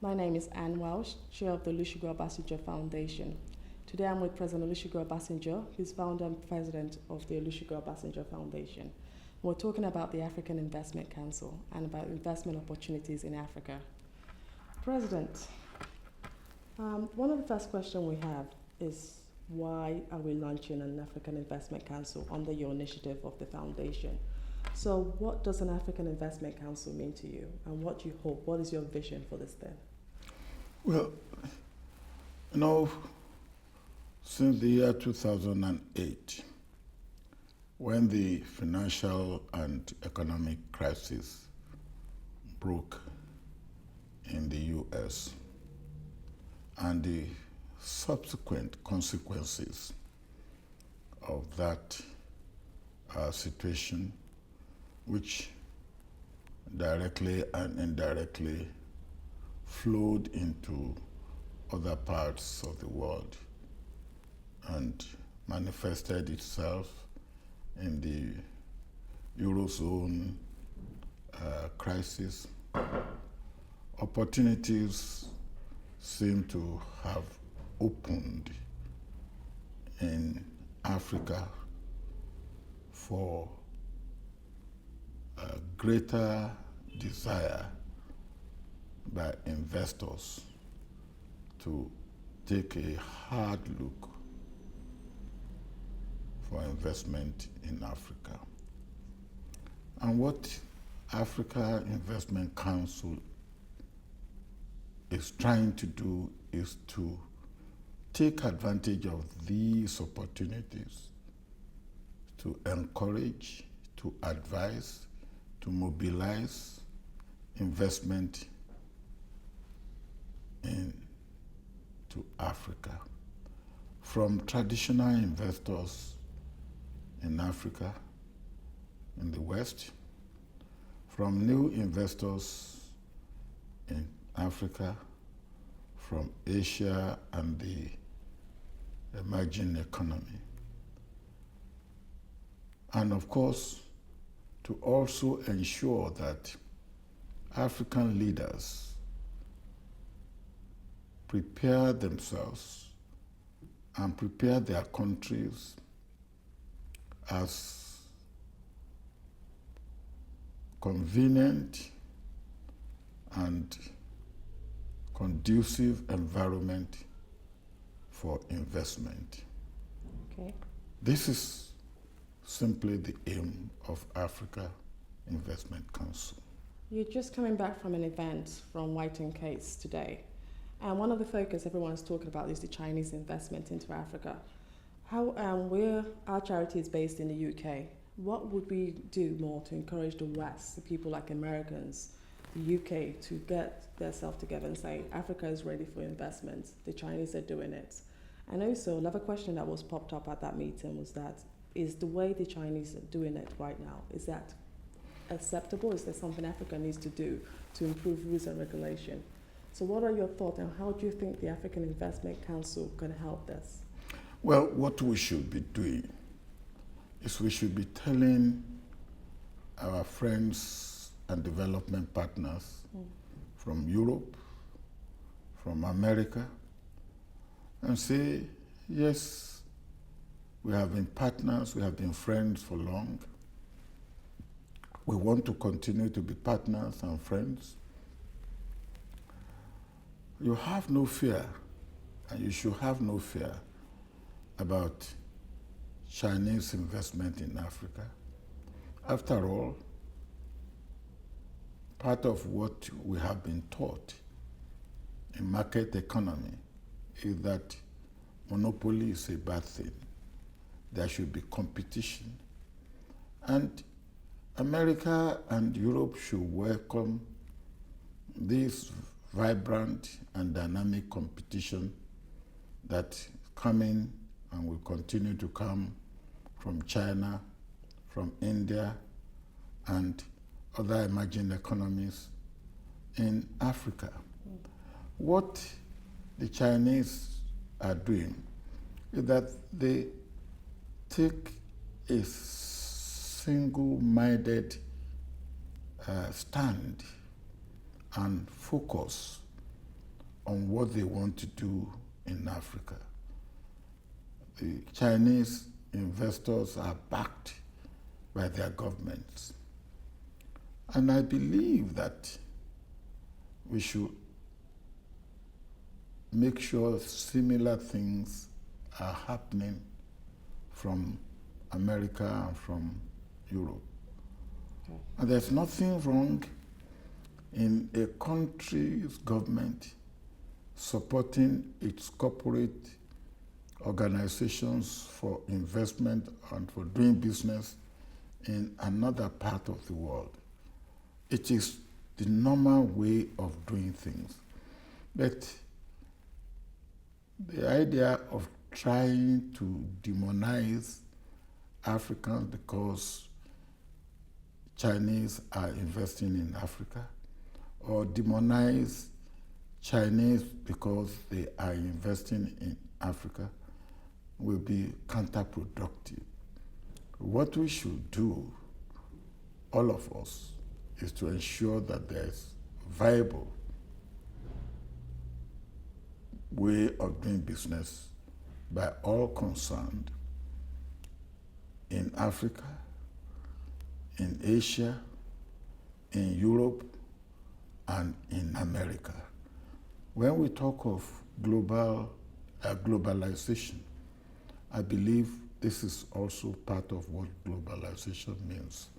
My name is Anne Welsh, Chair of the Olusegun Obasanjo Foundation. Today I'm with President Olusegun Obasanjo, who's founder and president of the Olusegun Obasanjo Foundation. We're talking about the African Investment Council and about investment opportunities in Africa. President, one of the first questions we have is why are we launching an African Investment Council under your initiative of the foundation? So what does an African Investment Council mean to you, and what do you hope, what is your vision for this thing? Well, since the year 2008, when the financial and economic crisis broke in the US and the subsequent consequences of that situation, which directly and indirectly flowed into other parts of the world and manifested itself in the Eurozone crisis. Opportunities seem to have opened in Africa for a greater desire by investors to take a hard look for investment in Africa. And what Africa Investment Council is trying to do is to take advantage of these opportunities to encourage, to advise, to mobilize investment into Africa, from traditional investors in Africa, in the West, from new investors in Africa, from Asia and the emerging economy. And of course, to also ensure that African leaders prepare themselves and prepare their countries as convenient and conducive environment for investment. Okay. This is simply the aim of Africa Investment Council. You're just coming back from an event from White & Case today, and one of the focus everyone's talking about is the Chinese investment into Africa. Our charity is based in the UK. What would we do more to encourage the West, the people like Americans, the UK, to get themselves together and say, Africa is ready for investment, the Chinese are doing it? And also, another question that was popped up at that meeting was that, is the way the Chinese are doing it right now, is that acceptable? Is there something Africa needs to do to improve rules and regulation? So what are your thoughts, and how do you think the African Investment Council can help this? Well, what we should be doing is we should be telling our friends and development partners from Europe, from America, and say, yes, we have been partners, we have been friends for long. We want to continue to be partners and friends. You have no fear, and you should have no fear about Chinese investment in Africa. After all, part of what we have been taught in market economy is that monopoly is a bad thing. There should be competition. And America and Europe should welcome this vibrant and dynamic competition that's coming and will continue to come from China, from India, and other emerging economies in Africa. What the Chinese are doing is that they take a single-minded stand and focus on what they want to do in Africa. The Chinese investors are backed by their governments. And I believe that we should make sure similar things are happening from America and from Europe. Okay. And there's nothing wrong in a country's government supporting its corporate organizations for investment and for doing business in another part of the world. It is the normal way of doing things. But the idea of trying to demonize Africans because Chinese are investing in Africa, or demonize Chinese because they are investing in Africa, will be counterproductive. What we should do, all of us, is to ensure that there's viable way of doing business by all concerned in Africa, in Asia, in Europe, and in America. When we talk of globalization, I believe this is also part of what globalization means,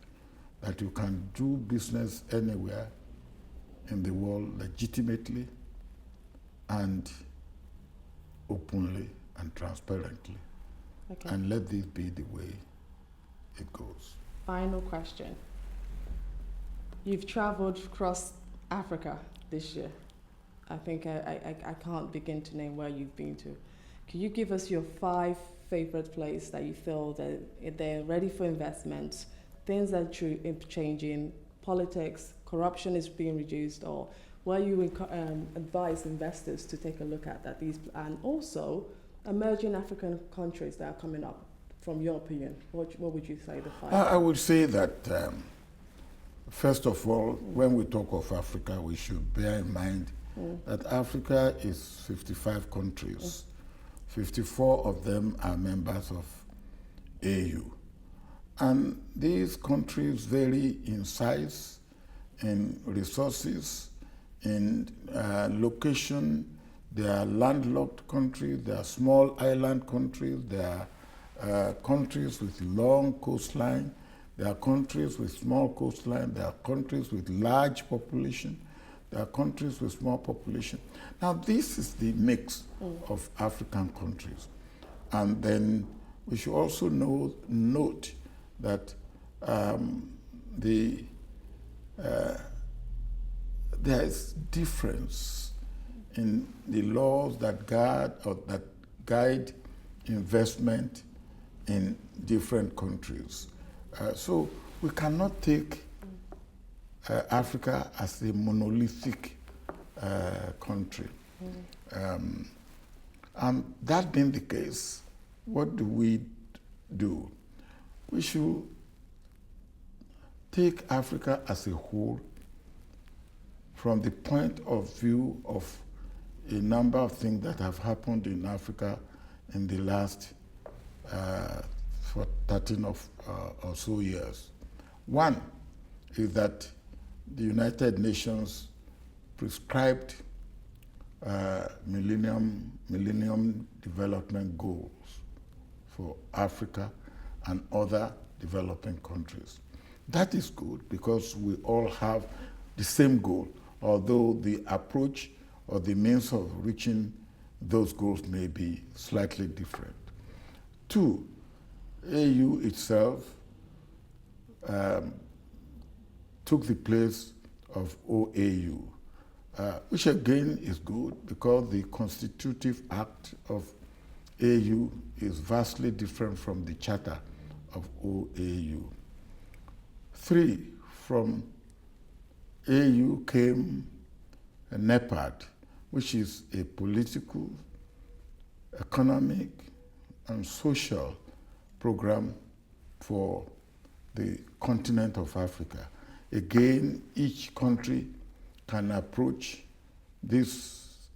that you can do business anywhere in the world legitimately and openly and transparently. Okay. And let this be the way it goes. Final question. You've traveled across Africa this year. I think I can't begin to name where you've been to. Can you give us your 5 favorite places that you feel that they're ready for investment, things that are changing, politics, corruption is being reduced, or where you advise investors to take a look at that, and also emerging African countries that are coming up, from your opinion? What would you say the 5? I would say that, first of all, when we talk of Africa, we should bear in mind that Africa is 55 countries. 54 of them are members of AU. And these countries vary in size, in resources, in location. They are landlocked countries, they are small island countries, they are countries with long coastline, there are countries with small coastline, there are countries with large population, there are countries with small population. Now this is the mix of African countries. And then we should also note that there is difference in the laws that guide investment in different countries. So we cannot take Africa as a monolithic country. And that being the case, what do? We should take Africa as a whole from the point of view of a number of things that have happened in Africa in the last 13 or so years. One is that the United Nations prescribed Millennium Development Goals for Africa and other developing countries. That is good because we all have the same goal, although the approach or the means of reaching those goals may be slightly different. 2, AU itself took the place of OAU, which again is good because the constitutive act of AU is vastly different from the charter of OAU. 3, from AU came NEPAD, which is a political, economic, and social program for the continent of Africa. Again, each country can approach this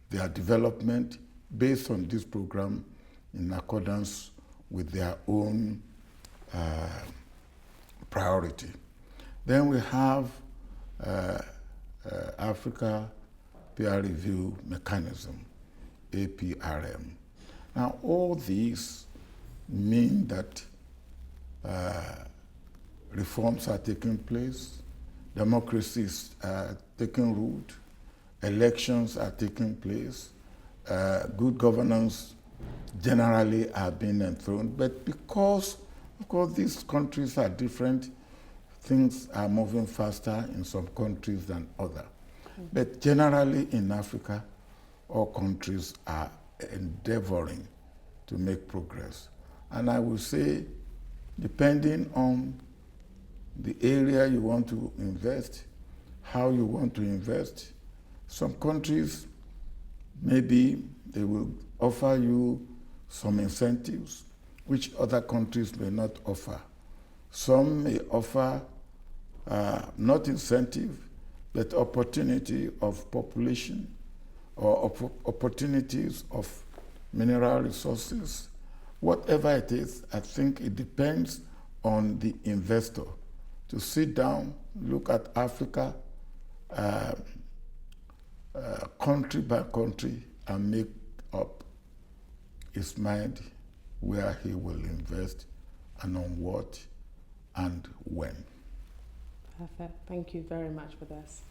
their development based on this program in accordance with their own priority. Then we have Africa Peer Review Mechanism, APRM. Now, all these mean that reforms are taking place, democracy is taking root, elections are taking place, good governance generally are being enthroned, but because, of course, these countries are different, things are moving faster in some countries than others. But generally in Africa, all countries are endeavoring to make progress. And I will say, depending on the area you want to invest, how you want to invest, some countries, maybe they will offer you some incentives, which other countries may not offer. Some may offer not incentive, but opportunity of population or opportunities of mineral resources. Whatever it is, I think it depends on the investor to sit down, look at Africa country by country and make up his mind where he will invest and on what and when. Perfect. Thank you very much for this.